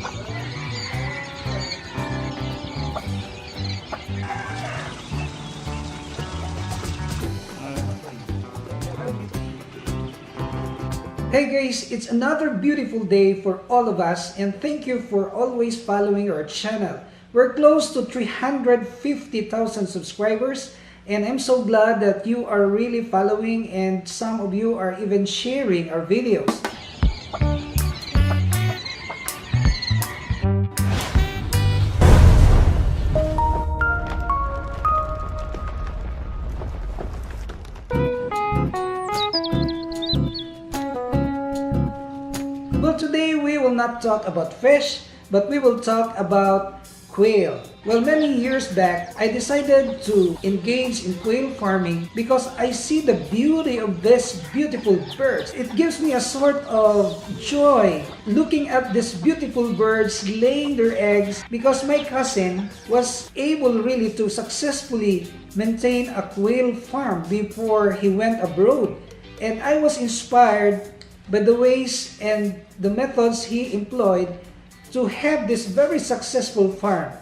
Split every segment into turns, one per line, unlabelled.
Hey guys, it's another beautiful day for all of us, and thank you for always following our channel. We're close to 350,000 subscribers, and I'm so glad that you are really following, and some of you are even sharing our videos. Well, today we will not talk about fish, but we will talk about quail. Well, many years back, I decided to engage in quail farming because I see the beauty of these beautiful birds. It gives me a sort of joy looking at these beautiful birds laying their eggs, because my cousin was able really to successfully maintain a quail farm before he went abroad. And I was inspired by the ways and the methods he employed to have this very successful farm.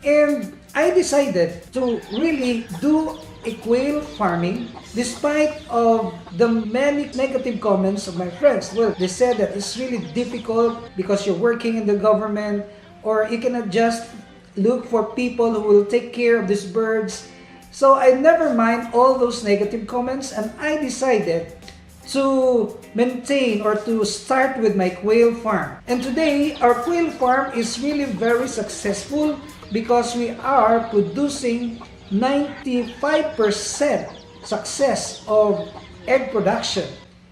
And I decided to really do a quail farming despite of the many negative comments of my friends. Well, they said that it's really difficult because you're working in the government, or you cannot just look for people who will take care of these birds. So I never mind all those negative comments, and I decided to maintain or to start with my quail farm. And today, our quail farm is really very successful because we are producing 95% success of egg production,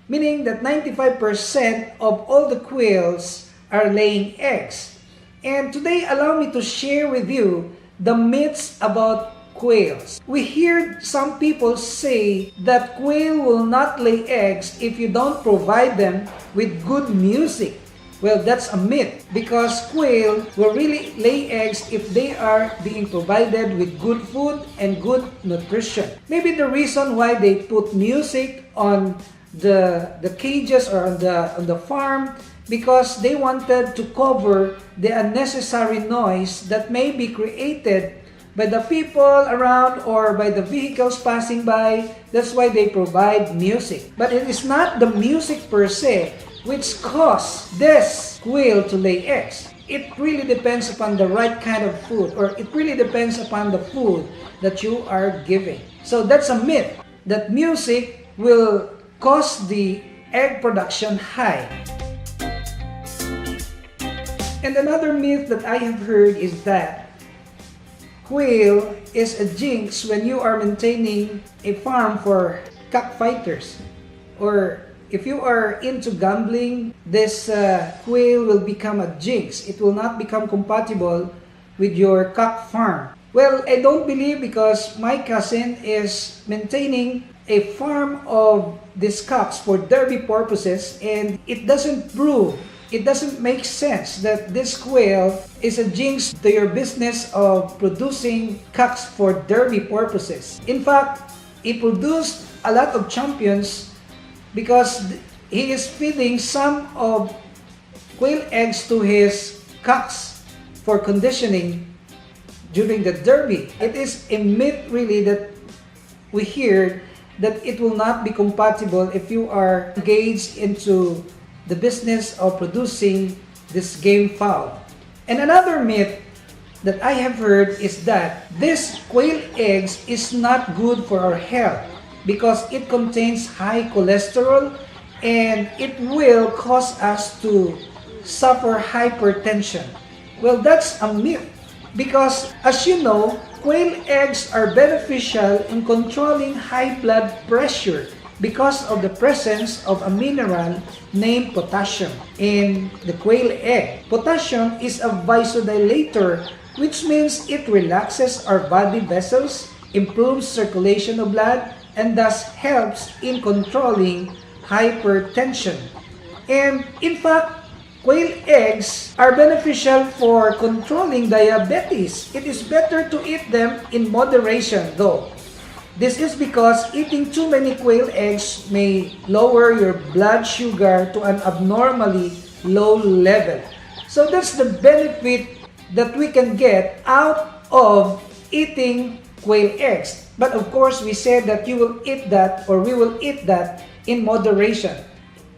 meaning that 95% of all the quails are laying eggs. And today, allow me to share with you the myths about quails. We hear some people say that quail will not lay eggs if you don't provide them with good music. Well, that's a myth, because quail will really lay eggs if they are being provided with good food and good nutrition. Maybe the reason why they put music on the cages or on the farm, because they wanted to cover the unnecessary noise that may be created by the people around or by the vehicles passing by. That's why they provide music. But it is not the music per se which cause this quail to lay eggs. It really depends upon the right kind of food, or it really depends upon the food that you are giving. So that's a myth, that music will cause the egg production high. And another myth that I have heard is that quail is a jinx when you are maintaining a farm for cockfighters. Or if you are into gambling, this quail will become a jinx. It will not become compatible with your cock farm. Well, I don't believe, because my cousin is maintaining a farm of these cocks for derby purposes, and it doesn't make sense that this quail is a jinx to your business of producing cocks for derby purposes. In fact, he produced a lot of champions because he is feeding some of quail eggs to his cocks for conditioning during the derby. It is a myth really that we hear that it will not be compatible if you are engaged into the business of producing this game fowl. And another myth that I have heard is that this quail eggs is not good for our health because it contains high cholesterol, and it will cause us to suffer hypertension. Well, that's a myth, because as you know, quail eggs are beneficial in controlling high blood pressure because of the presence of a mineral named potassium in the quail egg. Potassium is a vasodilator, which means it relaxes our body vessels, improves circulation of blood, and thus helps in controlling hypertension. And in fact, quail eggs are beneficial for controlling diabetes. It is better to eat them in moderation though. This is because eating too many quail eggs may lower your blood sugar to an abnormally low level. So that's the benefit that we can get out of eating quail eggs. But of course, we said that you will eat that, or we will eat that in moderation,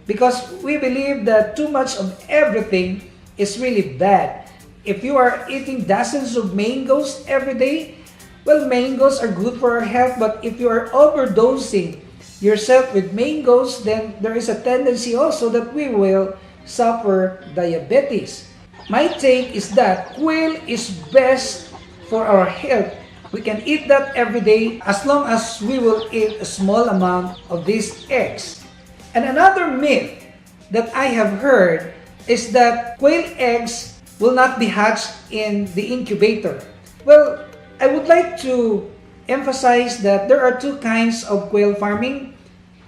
because we believe that too much of everything is really bad. If you are eating dozens of mangoes every day, well, mangoes are good for our health, but if you are overdosing yourself with mangoes, then there is a tendency also that we will suffer diabetes. My take is that quail is best for our health. We can eat that every day as long as we will eat a small amount of these eggs. And another myth that I have heard is that quail eggs will not be hatched in the incubator. Well, I would like to emphasize that there are two kinds of quail farming.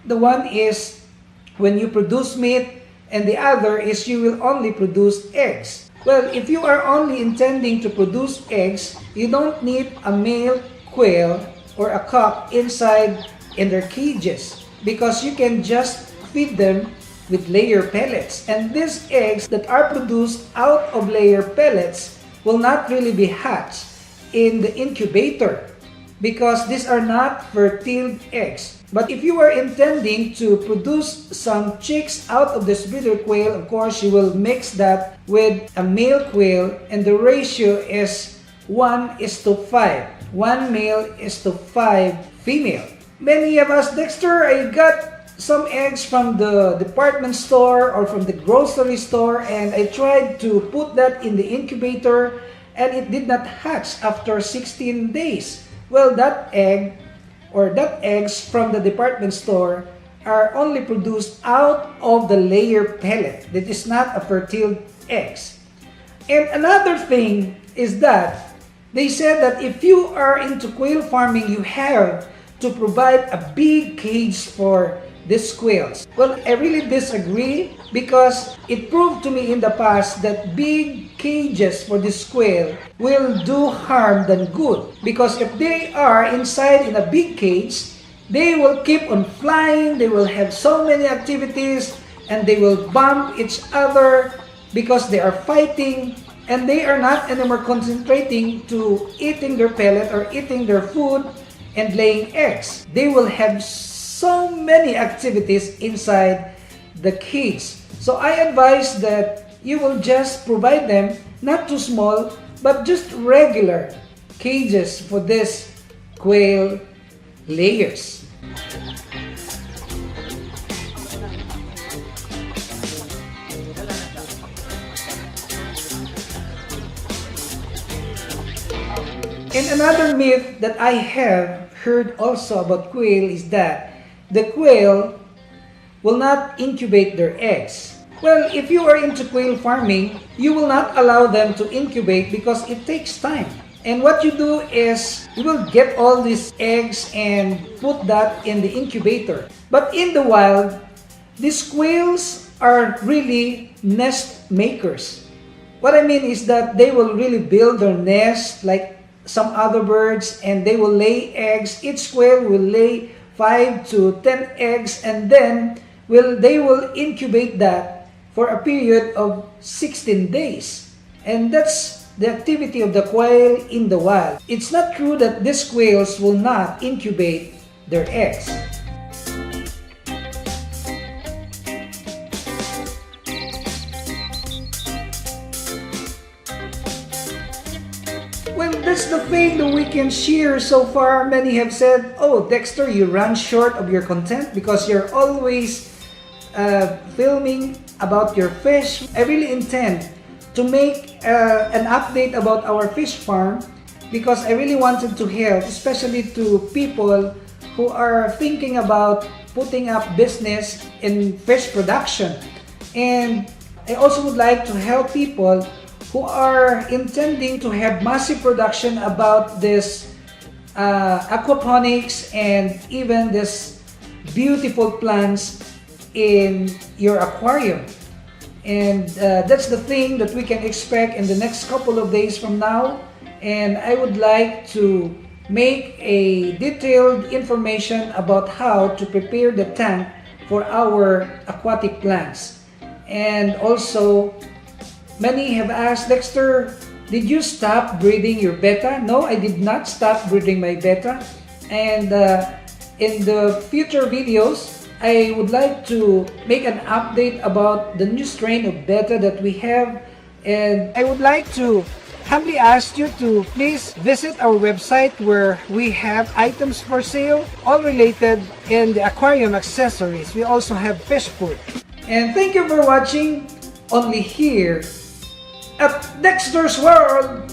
The one is when you produce meat, and the other is you will only produce eggs. Well, if you are only intending to produce eggs, you don't need a male quail or a cock inside in their cages, because you can just feed them with layer pellets. And these eggs that are produced out of layer pellets will not really be hatched in the incubator, because these are not fertile eggs. But if you are intending to produce some chicks out of this breeder quail, of course you will mix that with a male quail, and the ratio is 1:5. 1 male is to 5 female. Many of us, Dexter, I got some eggs from the department store or from the grocery store, and I tried to put that in the incubator, and it did not hatch after 16 days. Well, that egg or that eggs from the department store are only produced out of the layer pellet. That is not a fertile eggs. And another thing is that they said that if you are into quail farming, you have to provide a big cage for these quails. Well, I really disagree, because it proved to me in the past that big cages for this quail will do harm than good, because if they are inside in a big cage, they will keep on flying, they will have so many activities, and they will bump each other because they are fighting, and they are not anymore concentrating to eating their pellet or eating their food and laying eggs. They will have so many activities inside the cage. So I advise that you will just provide them not too small, but just regular cages for this quail layers. And another myth that I have heard also about quail is that the quail will not incubate their eggs. Well, if you are into quail farming, you will not allow them to incubate because it takes time. And what you do is you will get all these eggs and put that in the incubator. But in the wild, these quails are really nest makers. What I mean is that they will really build their nest like some other birds, and they will lay eggs. Each quail will lay 5 to 10 eggs, and then they will incubate that for a period of 16 days. And that's the activity of the quail in the wild. It's not true that these quails will not incubate their eggs. Well, that's the thing that we can share so far. Many have said, "Oh, Dexter, you run short of your content because you're always filming about your fish." I really intend to make an update about our fish farm, because I really wanted to help, especially to people who are thinking about putting up business in fish production. And I also would like to help people who are intending to have massive production about this aquaponics and even this beautiful plants in your aquarium. And that's the thing that we can expect in the next couple of days from now. And I would like to make a detailed information about how to prepare the tank for our aquatic plants. And also Many have asked, Dexter, did you stop breeding your beta? No, I did not stop breeding my beta. And in the future videos, I would like to make an update about the new strain of beta that we have. And I would like to humbly ask you to please visit our website where we have items for sale, all related in the aquarium accessories. We also have fish food. And thank you for watching only here at Dexter's World.